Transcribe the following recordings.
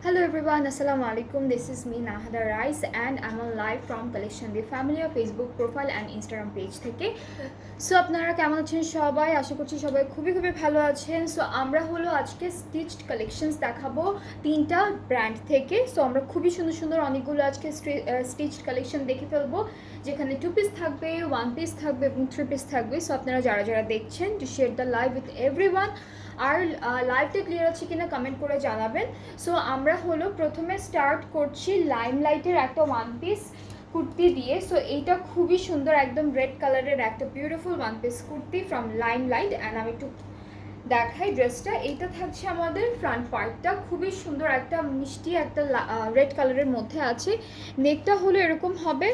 Hello everyone, Assalamu alaikum. This is me Nahada Rice and I'm on live from Collection the Family Facebook profile and Instagram page থেকে। So আপনারা কেমন আছেন সবাই? আশা করছি সবাই খুবই ভালো আছেন। সো আমরা হলো আজকে স্টিচড কালেকশনস দেখাবো তিনটা ব্র্যান্ড থেকে। সো আমরা খুবই সুন্দর অনেকগুলো আজকে স্টিচড কালেকশন দেখে ফেলবো, যেখানে 2 পিস থাকবে, 1 পিস থাকবে এবং 3 পিস থাকবে। সো আপনারা যারা দেখছেন to share the live with everyone. আর লাইভটা ক্লিয়ার আছে কিনা কমেন্ট করে জানাবেন। সো আমরা হলো প্রথমে স্টার্ট করছি লাইমলাইটের একটা 1 পিস কুর্তি দিয়ে। সো এইটা খুবই সুন্দর, একদম রেড কালারের একটা beautiful 1 piece kurti from limelight. And আমি একটু দেখাই ড্রেসটা। এইটা থাকছে আমাদের ফ্রন্ট পার্টটা, খুবই সুন্দর একটা মিষ্টি একটা রেড কালারের মধ্যে আছে। নেকটা হলো এরকম হবে,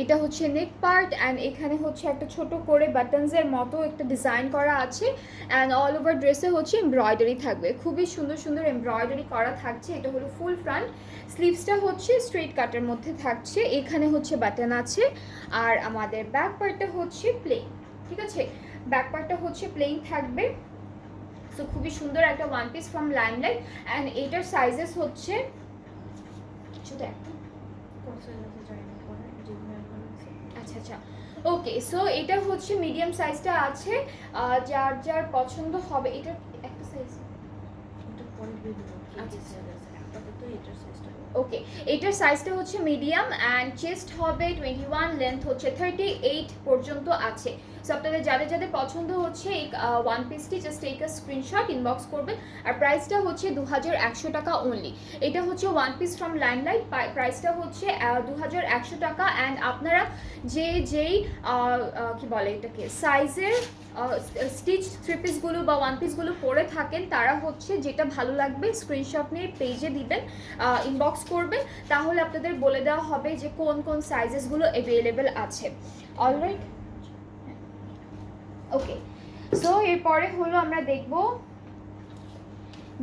এটা হচ্ছে নেক পার্ট অ্যান্ড এখানে হচ্ছে একটা ছোট করে বাটনসের মতো একটা ডিজাইন করা আছে। অ্যান্ড অল ওভার ড্রেসে হচ্ছে এমব্রয়ডারি থাকবে, খুবই সুন্দর এমব্রয়ডারি করা থাকছে। এটা হলো ফুল ফ্রন্ট। স্লিভসটা হচ্ছে স্ট্রেট কাটের মধ্যে থাকছে, এখানে হচ্ছে বাটন আছে। আর আমাদের ব্যাক পার্টটা হচ্ছে প্লেন, ঠিক আছে, ব্যাক পার্টটা হচ্ছে প্লেন থাকবে। সো খুবই সুন্দর একটা 1 পিস ফ্রম লাইমলাইট। অ্যান্ড এটার সাইজেস হচ্ছে ছোটো একটা, আচ্ছা ওকে। সো এটা হচ্ছে মিডিয়াম সাইজটা আছে, যার পছন্দ হবে। এটার একটা সাইজ ওকে, এটার সাইজটা হচ্ছে মিডিয়াম অ্যান্ড চেস্ট হবে 21, লেন্থ হচ্ছে 38 পর্যন্ত আছে। সো আপনাদের যাদের পছন্দ হচ্ছে এই 1 পিসটি just take a screenshot, inbox করবেন। আর প্রাইসটা হচ্ছে 2100 টাকা অনলি। এটা হচ্ছে 1 পিস ফ্রম লাইমলাইট, প্রাইসটা হচ্ছে 2100 টাকা। অ্যান্ড আপনারা যেই কি বলে এটাকে সাইজের স্টিচ 3 পিসগুলো বা 1 পিসগুলো পরে থাকেন, তারা হচ্ছে যেটা ভালো লাগবে স্ক্রিনশট নিয়ে পেজে দিবেন, ইনবক্স করবেন, তাহলে আপনাদের বলে দেওয়া হবে যে কোন সাইজেসগুলো অ্যাভেলেবেল আছে। অলরাইট, ওকে। সো এরপরে হলো আমরা দেখব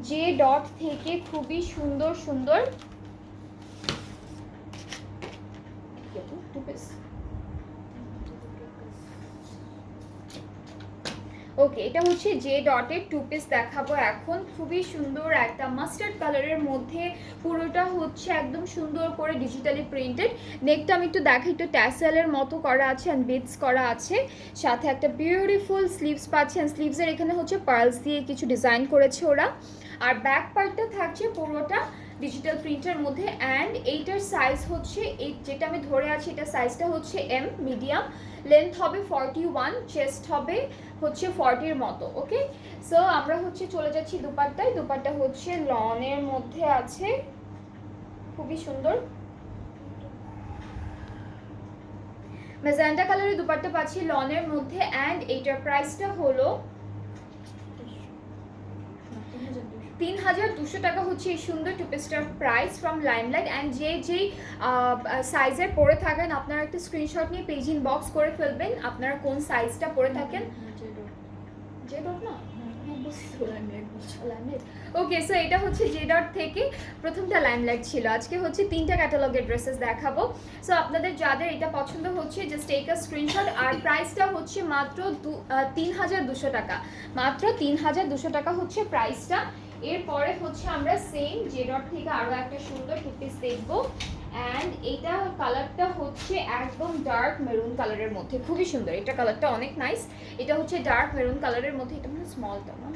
যে ডট থেকে খুবই সুন্দর ওকে, এটা হচ্ছে যে ডটের 2 পিস দেখাবো এখন। খুবই সুন্দর একটা মাস্টার্ড কালারের মধ্যে, পুরোটা হচ্ছে একদম সুন্দর করে ডিজিটালি প্রিন্টেড। নেকটা আমি একটু দেখাই, একটু ট্যাসেলের মতো করা আছে অ্যান্ড বিটস করা আছে। সাথে একটা বিউটিফুল স্লিভস পাচ্ছেন, স্লিভসের এখানে হচ্ছে পার্লস দিয়ে কিছু ডিজাইন করেছে ওরা। আর ব্যাক পার্টটা থাকছে পুরোটা ডিজিটাল প্রিন্টের মধ্যে। অ্যান্ড এইটার সাইজ হচ্ছে, এই যেটা আমি ধরে আছি এটার সাইজটা হচ্ছে এম মিডিয়াম, লেন্থ হবে 41, চেস্ট হবে হচ্ছে 40-এর মতো। ওকে, সো আমরা হচ্ছে চলে যাচ্ছি দুপাট্টায়। দুপাট্টা হচ্ছে লনের মধ্যে আছে, খুবই সুন্দর ম্যাজেন্টা কালারের দুপাট্টা পাচ্ছি লনের মধ্যে। অ্যান্ড এইটার প্রাইসটা হলো 3200 টাকা হচ্ছে এই সুন্দর 2 পিসটার প্রাইস ফ্রম লাইমলাইট। অ্যান্ড যেই সাইজের পরে থাকেন আপনারা একটা স্ক্রিনশট নিয়ে পেজ ইনবক্স করে ফেলবেন, আপনারা কোন সাইজটা পরে থাকেন। যে ডট না, ওকে। সো এটা হচ্ছে যে ডট থেকে প্রথমটা লাইমলাইট ছিল। আজকে হচ্ছে 3টা ক্যাটালগের ড্রেসেস দেখাবো। সো আপনাদের যাদের এটা পছন্দ হচ্ছে জাস্ট টেক আ স্ক্রিনশট। আর প্রাইসটা হচ্ছে মাত্র 3200 টাকা, মাত্র 3200 টাকা হচ্ছে প্রাইসটা। এরপরে হচ্ছে আমরা সেম যে ডট থেকে আরও একটা সুন্দর 2 পিস দেখবো। অ্যান্ড এটা কালারটা হচ্ছে একদম ডার্ক মেরুন কালারের মধ্যে, খুবই সুন্দর। এটা কালারটা অনেক নাইস। এটা হচ্ছে ডার্ক মেরুন কালারের মধ্যে, এটা মানে স্মলটা না,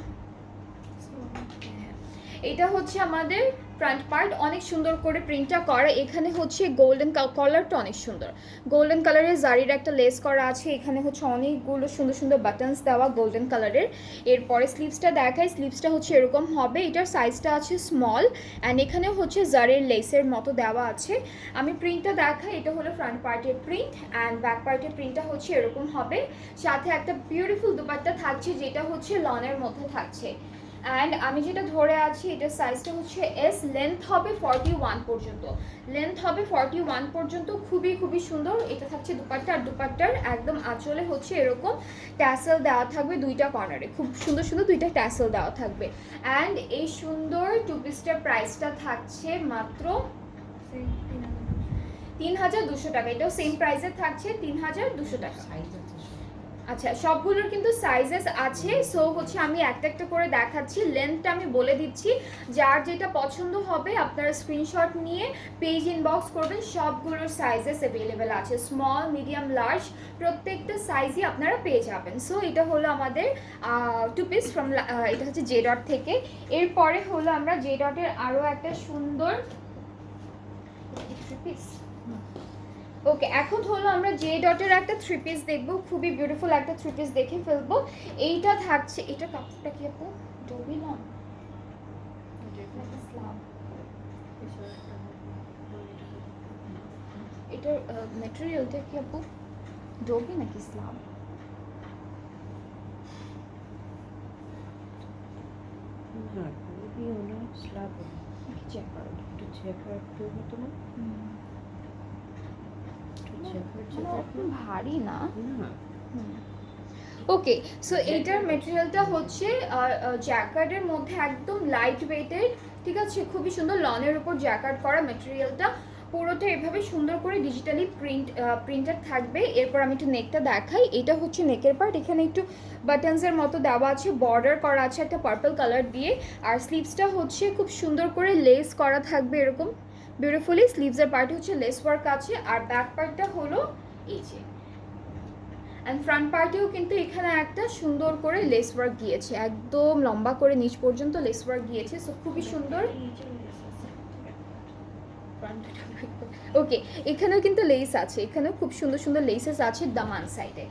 এটা হচ্ছে আমাদের ফ্রন্ট পার্ট, অনেক সুন্দর করে প্রিন্টটা করা। এখানে হচ্ছে গোল্ডেন কলারটা অনেক সুন্দর, গোল্ডেন কালারের জারির একটা লেস করা আছে। এখানে হচ্ছে অনেকগুলো সুন্দর বাটনস দেওয়া গোল্ডেন কালারের। এরপরে স্লিভসটা দেখাই, স্লিভসটা হচ্ছে এরকম হবে, এটার সাইজটা আছে স্মল। অ্যান্ড এখানে হচ্ছে জারির লেসের মতো দেওয়া আছে। আমি প্রিন্টটা দেখাই, এটা হলো ফ্রন্ট পার্টের প্রিন্ট অ্যান্ড ব্যাক পার্টের প্রিন্টটা হচ্ছে এরকম হবে। সাথে একটা বিউটিফুল দুপাট্টা থাকছে, যেটা হচ্ছে লনের মধ্যে থাকছে। অ্যান্ড আমি যেটা ধরে আছি এটার সাইজটা হচ্ছে এস, লেন্থ হবে 41 পর্যন্ত, লেন্থ হবে 41 পর্যন্ত। খুবই সুন্দর। এটা থাকছে দুপাট্টা, আর দুপাট্টার একদম আঁচলে হচ্ছে এরকম ট্যাসেল দেওয়া থাকবে 2টা কর্নারে, খুব সুন্দর 2টা ট্যাসেল দেওয়া থাকবে। অ্যান্ড এই সুন্দর 2 পিসটার প্রাইসটা থাকছে মাত্র 3200 টাকা। এটাও সেম প্রাইসে থাকছে 3200 টাকা। আচ্ছা, সবগুলোর কিন্তু সাইজেস আছে। সো হচ্ছে আমি একটা একটা করে দেখাচ্ছি, লেন্থটা আমি বলে দিচ্ছি। যার যেটা পছন্দ হবে আপনারা স্ক্রিনশট নিয়ে পেজ ইনবক্স করবেন। সবগুলোর সাইজেস অ্যাভেলেবেল আছে, স্মল, মিডিয়াম, লার্জ, প্রত্যেকটা সাইজই আপনারা পেয়ে যাবেন। সো এটা হলো আমাদের 2 পিস ফ্রম, এটা হচ্ছে জে ডট থেকে। এরপরে হলো আমরা জে ডটের আরও একটা সুন্দর 3 পিস। ওকে, এখন হলো আমরা জে ডটের একটা 3 পিস দেখবো, খুবই বিউটিফুল একটা 3 পিস দেখে ফেলবো। এইটা থাকছে, এটা কাপড়টা কি আপু ডবি না, এটার ম্যাটেরিয়ালটা কি আপু ডবি নাকি স্লাব? ভারী না। ওকে, সো এইটার মেটেরিয়ালটা হচ্ছে জ্যাকেটের মধ্যে একদম লাইট ওয়েটের, ঠিক আছে, খুবই সুন্দর লনের উপর জ্যাকেট করা মেটেরিয়ালটা। পুরোটা এভাবে সুন্দর করে ডিজিটালি প্রিন্টেড থাকবে। এরপর আমি একটু নেকটা দেখাই। এটা হচ্ছে নেকের পার্ট, এখানে একটু বাটনসের মতো দেওয়া আছে, বর্ডার করা আছে একটা পার্পল কালার দিয়ে। আর স্লিভসটা হচ্ছে খুব সুন্দর করে লেস করা থাকবে এরকম বিউটিফুলি। স্লিভসের পার্ট হচ্ছে লেস ওয়ার্ক আছে, আর ব্যাক পার্টটা হলো এই যে, অ্যান্ড ফ্রন্ট পার্টেও কিন্তু এখানে একটা সুন্দর করে লেস ওয়ার্ক গিয়েছে, একদম লম্বা করে নিচ পর্যন্ত লেস ওয়ার্ক গিয়েছে। সো খুবই সুন্দর। ওকে, এখানেও কিন্তু লেস আছে, এখানেও খুব সুন্দর সুন্দর লেসেস আছে দামান সাইডে।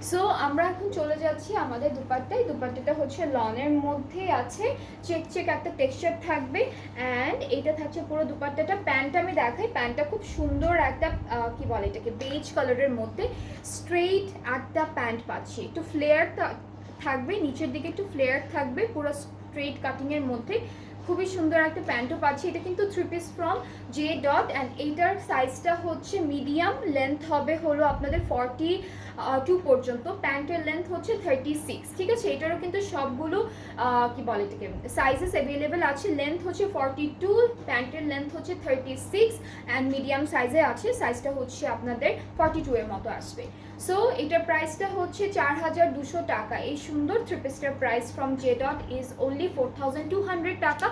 সো আমরা এখন চলে যাচ্ছি আমাদের দুপাট্টায়। দুপাট্টাটা হচ্ছে লনের মধ্যে আছে, চেক চেক একটা টেক্সচার থাকবে, অ্যান্ড এইটা থাকছে পুরো দুপাট্টাটা। প্যান্টটা আমি দেখাই, প্যান্টটা খুব সুন্দর একটা কি বলে এটাকে, বেজ কালারের মধ্যে স্ট্রেইট একটা প্যান্ট পাচ্ছি, একটু ফ্লেয়ার থাকবে নিচের দিকে, একটু ফ্লেয়ার থাকবে, পুরো স্ট্রেইট কাটিংয়ের মধ্যে খুবই সুন্দর একটা প্যান্টও পাচ্ছি। এটা কিন্তু 3 piece from J dot, and এইটার সাইজটা হচ্ছে মিডিয়াম, লেন্থ হবে হলো আপনাদের 42 পর্যন্ত, প্যান্টের লেন্থ হচ্ছে 36, ঠিক আছে। এটারও কিন্তু সবগুলো কি বলে এটাকে সাইজেস অ্যাভেলেবেল আছে। লেন্থ হচ্ছে 42, প্যান্টের লেন্থ হচ্ছে 36, অ্যান্ড মিডিয়াম সাইজে আছে, সাইজটা হচ্ছে আপনাদের 42 এর মতো আসবে। সো এটার প্রাইসটা হচ্ছে 4200 টাকা। এই সুন্দর 3 পিসটার price from J dot is only 4200 টাকা।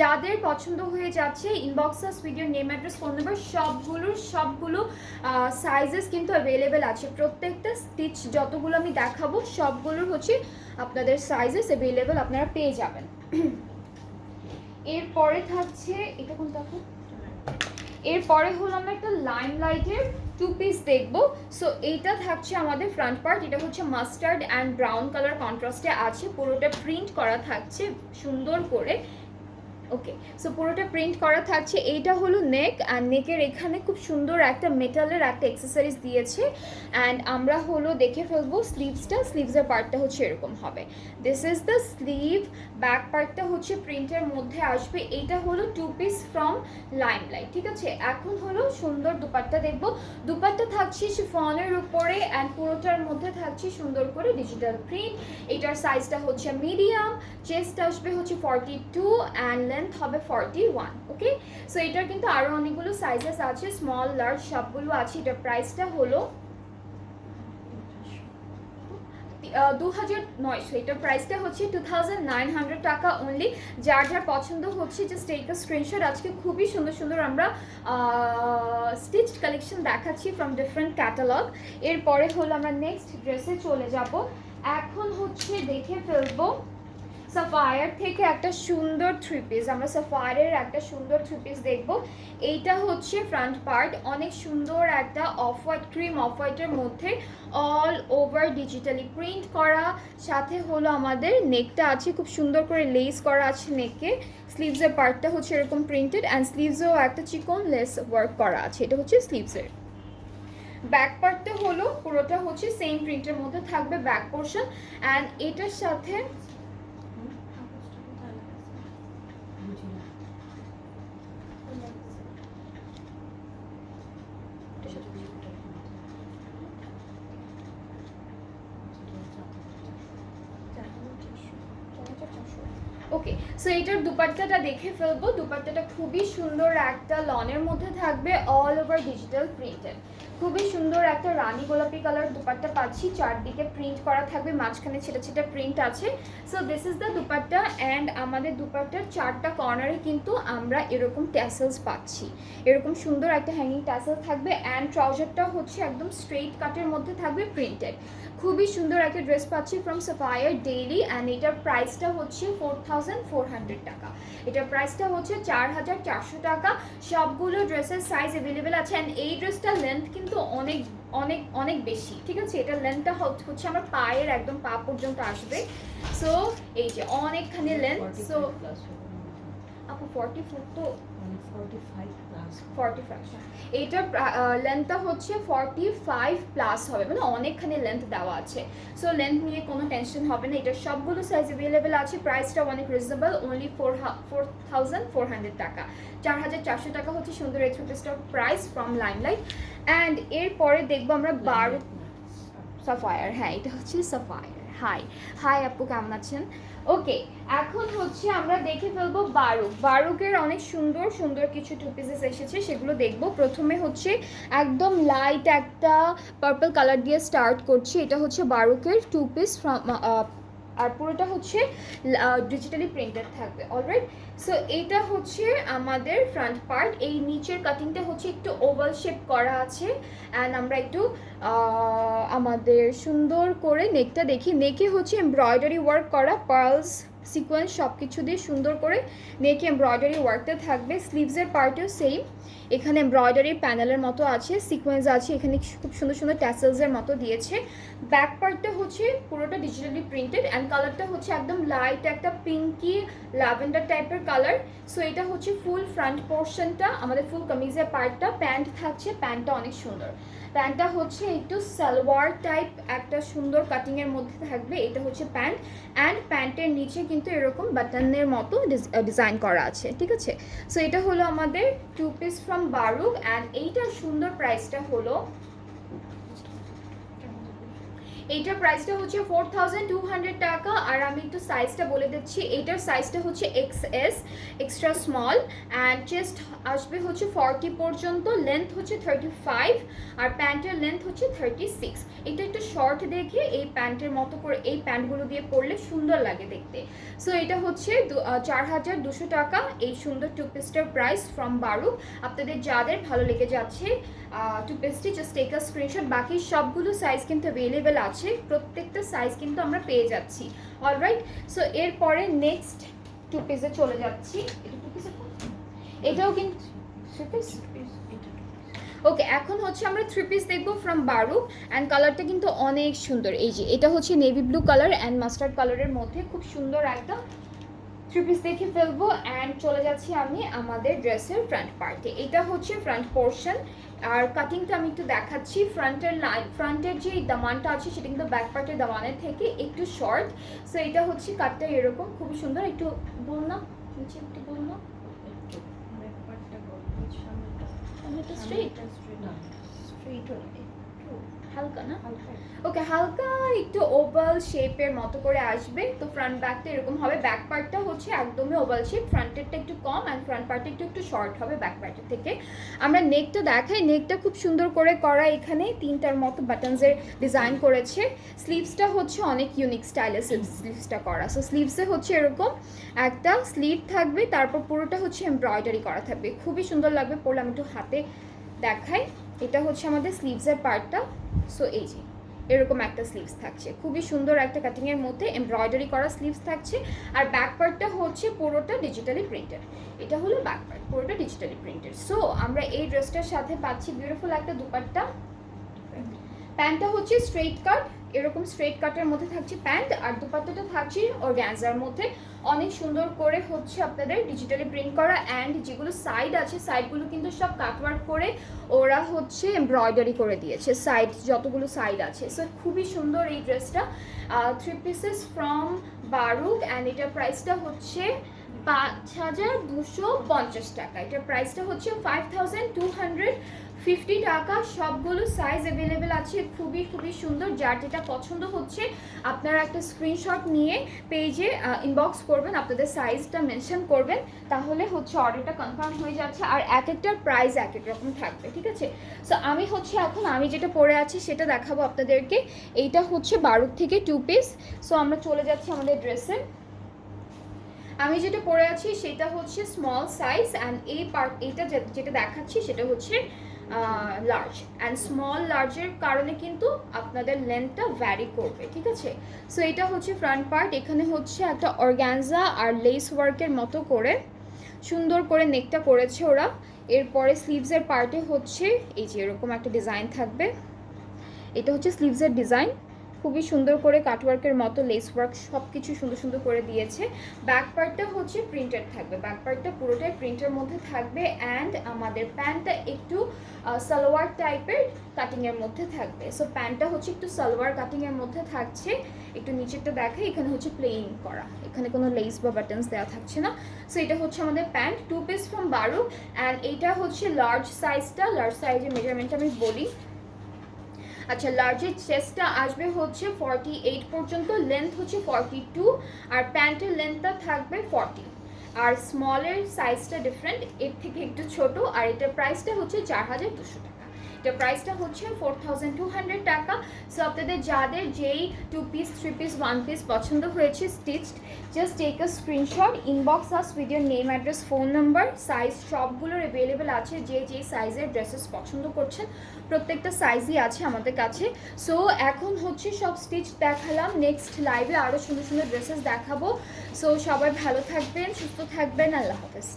যাদের পছন্দ হয়ে যাচ্ছে ইনবক্সাস video name address phone number সবগুলো সাইজেস কিন্তু অ্যাভেলেবেল আছে। প্রত্যেকটা স্টিচ যতগুলো আমি দেখাবো সবগুলোর হচ্ছে আপনাদের সাইজেস অ্যাভেলেবেল আপনারা পেয়ে যাবেন। এরপরে থাকছে এটা কোনটা, এরপরে হলো আমরা একটা লাইম লাইটের 2 পিস দেখবো। সো এইটা থাকছে আমাদের ফ্রন্ট পার্ট, এটা হচ্ছে মাস্টার্ড অ্যান্ড ব্রাউন কালার কন্ট্রাস্টে আছে, পুরোটা প্রিন্ট করা থাকছে সুন্দর করে। ওকে, সো পুরোটা প্রিন্ট করা থাকছে। এইটা হলো নেক, অ্যান্ড নেকের এখানে খুব সুন্দর একটা মেটালের একটা অ্যাক্সেসরিজ দিয়েছে। অ্যান্ড আমরা হলো দেখে ফেলবো স্লিভসটা, স্লিভসের পার্টটা হচ্ছে এরকম হবে, this is the sleeve. Back পার্টটা হচ্ছে প্রিন্টের মধ্যে আসবে। এইটা হলো 2 পিস ফ্রম লাইমলাইট, ঠিক আছে। এখন হলো সুন্দর দুপাট্টা দেখবো। দুপাট্টা থাকছে শিফনের উপরে, অ্যান্ড পুরোটার মধ্যে থাকছে সুন্দর করে ডিজিটাল প্রিন্ট। এটার সাইজটা হচ্ছে মিডিয়াম, চেস্ট আসবে হচ্ছে 42, অ্যান্ড লেন্থ হবে 41। ওকে, সো এটার কিন্তু আরও অনেকগুলো সাইজেস আছে, স্মল লার্জ সবগুলো আছে। এটার প্রাইসটা হলো 2900, এটার প্রাইসটা হচ্ছে 2900 টাকা অনলি। যার যার পছন্দ হচ্ছে জাস্ট টেক আ স্ক্রিনশট। আজকে খুবই সুন্দর সুন্দর আমরা স্টিচড কালেকশন দেখাচ্ছি ফ্রম ডিফারেন্ট ক্যাটালগ। এরপরে হলো আমরা নেক্সট ড্রেসে চলে যাব। এখন হচ্ছে দেখে ফেলবো সাফায়ার থেকে একটা সুন্দর 3 পিস। আমরা সাফায়ারের একটা সুন্দর 3 পিস দেখবো। এইটা হচ্ছে ফ্রন্ট পার্ট, অনেক সুন্দর একটা অফ হোয়াইট, ক্রিম অফ হোয়াইটের মধ্যে অল ওভার ডিজিটালি প্রিন্ট করা। সাথে হলো আমাদের নেকটা আছে, খুব সুন্দর করে লেস করা আছে নেকে। স্লিভসের পার্টটা হচ্ছে এরকম প্রিন্টেড, অ্যান্ড স্লিভসেও একটা চিকন লেস ওয়ার্ক করা আছে। এটা হচ্ছে স্লিভসের। ব্যাক পার্টটা হলো পুরোটা হচ্ছে সেম প্রিন্টের মধ্যে থাকবে ব্যাক পোর্শন, অ্যান্ড এটার সাথে ওকে, সো এইটার দুপাট্টাটা দেখে ফেলবো। দুপাট্টাটা খুবই সুন্দর একটা লনের মধ্যে থাকবে, অল ওভার ডিজিটাল প্রিন্টেড। খুবই সুন্দর একটা রানী গোলাপি কালার দুপাট্টা পাচ্ছি, চারদিকে প্রিন্ট করা থাকবে, মাঝখানে ছেটা ছেটা প্রিন্ট আছে। So this is the dupatta and আমাদের দুপাট্টার চারটা কর্নারে কিন্তু আমরা এরকম ট্যাসেলস পাচ্ছি, এরকম সুন্দর একটা হ্যাঙ্গিং ট্যাসেল থাকবে অ্যান্ড ট্রাউজারটা হচ্ছে একদম স্ট্রেইট কাটের মধ্যে থাকবে প্রিন্টেড। খুবই সুন্দর একটা ড্রেস পাচ্ছি ফ্রম সাফায়ার ডেইলি অ্যান্ড এটার প্রাইসটা হচ্ছে 4400 টাকা। এটার প্রাইসটা হচ্ছে 4400 টাকা। সবগুলো ড্রেসের সাইজ অ্যাভেলেবেল আছে অ্যান্ড এই ড্রেসটার লেন্থ কিন্তু অনেক অনেক অনেক বেশি, ঠিক আছে? এটার লেন্থটা হচ্ছে আমার পায়ের একদম পা পর্যন্ত আসবে। সো এই যে অনেকখানি লেন্থ। সো আপু 44 তো 45, এইটার লেন্থটা হচ্ছে 45 প্লাস হবে, মানে অনেকখানি লেন্থ দেওয়া আছে। সো লেন্থ নিয়ে কোনো টেনশন হবে না, এটার সবগুলো সাইজ অ্যাভেলেবেল আছে। প্রাইসটা অনেক রিজনেবল, অনলি 4400 টাকা। 4400 টাকা হচ্ছে সুন্দর এই থ্রি-পিসটার প্রাইস ফ্রম লাইমলাইট। অ্যান্ড এরপরে দেখবো আমরা সাফায়ার। হ্যাঁ, এটা হচ্ছে সাফায়ার। হাই হাই আপু, কেমন আছেন? ওকে, এখন হচ্ছে আমরা দেখে ফেলবো বারুকের অনেক সুন্দর সুন্দর কিছু টু পিসেস এসেছে, সেগুলো দেখবো। প্রথমে হচ্ছে একদম লাইট একটা পার্পল কালার দিয়ে স্টার্ট করছি। এটা হচ্ছে বারুকের টু পিস ফ্রম, আর পুরোটা হচ্ছে ডিজিটালি প্রিন্টেড থাকবে। অলরাইট, সো এইটা হচ্ছে আমাদের ফ্রন্ট পার্ট। এই নিচের কাটিংটা হচ্ছে একটু ওভাল শেপ করা আছে অ্যান্ড আমরা একটু আমাদের সুন্দর করে নেকটা দেখি। নেকে হচ্ছে এমব্রয়ডারি ওয়ার্ক করা, পার্লস সিকোয়েন্স সব কিছু দিয়ে সুন্দর করে নেকে এমব্রয়ডারি ওয়ার্কটা থাকবে। স্লিভসের পার্টেও সেম, এখানে এমব্রয়ডারি প্যানেলের মতো আছে, সিকোয়েন্স আছে, এখানে খুব সুন্দর সুন্দর ট্যাসেলসের মতো দিয়েছে। ব্যাক পার্টটা হচ্ছে পুরোটা ডিজিটালি প্রিন্টেড অ্যান্ড কালারটা হচ্ছে একদম লাইট একটা পিঙ্কি ল্যাভেন্ডার টাইপের কালার। সো এটা হচ্ছে ফুল ফ্রন্ট পোর্শনটা, আমাদের ফুল কামিজের পার্টটা। প্যান্ট থাকছে, প্যান্টটা অনেক সুন্দর। প্যান্টটা হচ্ছে একটু সালোয়ার টাইপ একটা সুন্দর কাটিংয়ের মধ্যে থাকবে। এটা হচ্ছে প্যান্ট অ্যান্ড প্যান্টের নিচে কিন্তু এরকম বাটনের মতো ডিজাইন করা আছে, ঠিক আছে? সো এটা হলো আমাদের টু পিস ফ্রম বারুক অ্যান্ড এইটার সুন্দর প্রাইসটা হলো, এইটার প্রাইসটা হচ্ছে 4200 টাকা। আর আমি একটু সাইজটা বলে দিচ্ছি, এইটার সাইজটা হচ্ছে XS, extra small, and chest আসবে হচ্ছে 40 পর্যন্ত, লেন্থ হচ্ছে 35 আর প্যান্টের লেন্থ হচ্ছে 36। এটা একটু শর্ট দেখে এই প্যান্টের মতো করে এই প্যান্টগুলো দিয়ে পরলে সুন্দর লাগে দেখতে। সো এটা হচ্ছে 4200 টাকা এই সুন্দর টু পিসটার প্রাইস ফ্রম বারুক। আপনাদের যাদের ভালো লেগে যাচ্ছে টু পিসটি, জাস্ট টেক আ স্ক্রিনশট। বাকি সবগুলো সাইজ কিন্তু অ্যাভেলেবেল আছে, প্রত্যেকটা সাইজ কিন্তু আমরা পেয়ে যাচ্ছি। অলরাইট, সো এরপরে নেক্সট টু পিসে চলে যাচ্ছি। এটাও কিন্তু ওকে, এখন হচ্ছে আমরা থ্রি পিস দেখবো ফ্রম বারুক অ্যান্ড কালারটা কিন্তু অনেক সুন্দর। এই যে এটা হচ্ছে navy blue colour and mustard কালারের মধ্যে খুব সুন্দর একটা থ্রি পিস দেখে ফেলবো। অ্যান্ড চলে যাচ্ছি আমি আমাদের ড্রেসের ফ্রন্ট পার্টে। এটা হচ্ছে ফ্রন্ট পোর্শন আর কাটিংটা আমি একটু দেখাচ্ছি। ফ্রন্টের যে দামানটা আছে সেটা কিন্তু ব্যাক পার্টের দামানের থেকে একটু শর্ট। সো এটা হচ্ছে কাটটা এরকম খুবই সুন্দর। একটু বল না নিচে, একটু বল না, হালকা না, ওকে, হালকা একটু ওভাল শেপের মতো করে আসবে। তো ফ্রন্ট ব্যাকটা এরকম হবে। ব্যাক পার্টটা হচ্ছে একদমই ওভাল শেপ, ফ্রন্টেরটা একটু কম অ্যান্ড ফ্রন্ট পার্টটা একটু শর্ট হবে ব্যাক পার্টের থেকে। আমরা নেকটা দেখাই, নেকটা খুব সুন্দর করে করা, এখানে তিনটার মতো বাটনসের ডিজাইন করেছে। স্লিভসটা হচ্ছে অনেক ইউনিক স্টাইলে স্লিভসটা করা। সো স্লিভসে হচ্ছে এরকম একটা স্লিভ থাকবে, তারপর পুরোটা হচ্ছে এমব্রয়ডারি করা থাকবে, খুবই সুন্দর লাগবে পরলে। আমি একটু হাতে দেখাই, এটা হচ্ছে আমাদের স্লিভসের পার্টটা। সো এই যে এরকম একটা স্লিভস থাকছে, খুবই সুন্দর একটা কাটিংয়ের মধ্যে এমব্রয়ডারি করা স্লিভস থাকছে। আর ব্যাক পার্টটা হচ্ছে পুরোটা ডিজিটালি প্রিন্টেড। এটা হলো ব্যাক পার্ট, পুরোটা ডিজিটালি প্রিন্টেড। সো আমরা এই ড্রেসটার সাথে পাচ্ছি বিউটিফুল একটা দুপাট্টা। প্যান্টটা হচ্ছে স্ট্রেট কাট, এরকম স্ট্রেট কাটের মধ্যে থাকছে প্যান্ট, আর দুপাট্টাটা থাকছে অর্গানজার মধ্যে অনেক সুন্দর করে হচ্ছে আপনাদের ডিজিটালি প্রিন্ট করা। অ্যান্ড যেগুলো সাইড আছে সাইডগুলো কিন্তু সব কাটওয়ার্ক করে ওরা হচ্ছে এমব্রয়ডারি করে দিয়েছে সাইড, যতগুলো সাইড আছে। সো খুবই সুন্দর এই ড্রেসটা, থ্রি পিসেস ফ্রম বারুক অ্যান্ড এটার প্রাইসটা হচ্ছে 5250 টাকা। এটার প্রাইসটা হচ্ছে 5250 50 টাকা। সবগুলো সাইজ অ্যাভেলেবেল আছে, খুবই খুবই সুন্দর। যার যেটা পছন্দ হচ্ছে আপনারা একটা স্ক্রিনশট নিয়ে পেজে ইনবক্স করবেন, আপনাদের সাইজটা মেনশন করবেন, তাহলে হচ্ছে অর্ডারটা কনফার্ম হয়ে যাচ্ছে। আর এক একটার প্রাইস এক এক রকম থাকবে, ঠিক আছে। সো আমি হচ্ছে এখন আমি যেটা পরে আছি সেটা দেখাবো আপনাদেরকে। এইটা হচ্ছে 12 থেকে 2 পিস। সো আমরা চলে যাচ্ছি আমাদের ড্রেসে। আমি যেটা পরে আছি সেটা হচ্ছে স্মল সাইজ অ্যান্ড এই পার্ট এইটা যেটা দেখাচ্ছি সেটা হচ্ছে লার্জ। অ্যান্ড স্মল লার্জের কারণে কিন্তু আপনাদের লেন্থটা ভ্যারি করবে, ঠিক আছে। সো এটা হচ্ছে ফ্রন্ট পার্ট। এখানে হচ্ছে একটা অর্গানজা আর লেস ওয়ার্কের মতো করে সুন্দর করে নেকটা করেছে ওরা। এরপরে স্লিভসের পার্টে হচ্ছে এই যে এরকম একটা ডিজাইন থাকবে। এটা হচ্ছে স্লিভসের ডিজাইন, খুবই সুন্দর করে কাটওয়ার্কের মতো লেস ওয়ার্ক সব কিছু সুন্দর সুন্দর করে দিয়েছে। ব্যাক পার্টটা হচ্ছে প্রিন্টেড থাকবে, ব্যাক পার্টটা পুরোটাই প্রিন্টের মধ্যে থাকবে। অ্যান্ড আমাদের প্যান্টটা একটু সালোয়ার টাইপের কাটিংয়ের মধ্যে থাকবে। সো প্যান্টটা হচ্ছে একটু সালোয়ার কাটিংয়ের মধ্যে থাকছে। একটু নিচেরটা দেখে, এখানে হচ্ছে প্লেন করা, এখানে কোনো লেস বা বাটনস দেওয়া থাকছে না। সো এটা হচ্ছে আমাদের প্যান্ট, 2 পিস ফ্রম 12। অ্যান্ড এইটা হচ্ছে লার্জ সাইজটা। লার্জ সাইজের মেজারমেন্টটা আমি বলি। আচ্ছা, লার্জের চেস্টটা আসবে হচ্ছে 48 পর্যন্ত, লেন্থ হচ্ছে 42, আর প্যান্টের লেন্থটা থাকবে 40। আর স্মলের সাইজটা ডিফারেন্ট, এর থেকে একটু ছোট। আর এটার প্রাইসটা হচ্ছে 4200 টাকা। এটার প্রাইসটা হচ্ছে 4200 টাকা। সো আপনাদের যাদের যেই 2 পিস 3 পিস 1 পিস পছন্দ হয়েছে stitched, just take a screenshot, inbox us with your name, address, phone number. Size সবগুলোর অ্যাভেলেবেল আছে, যে যেই সাইজের ড্রেসেস পছন্দ করছেন প্রত্যেকটা সাইজই আছে আমাদের কাছে। সো এখন হচ্ছে সব স্টিচ দেখালাম, নেক্সট লাইভে আরও সুন্দর সুন্দর ড্রেসেস দেখাবো। সো সবাই ভালো থাকবেন, সুস্থ থাকবেন, আল্লাহ হাফেজ।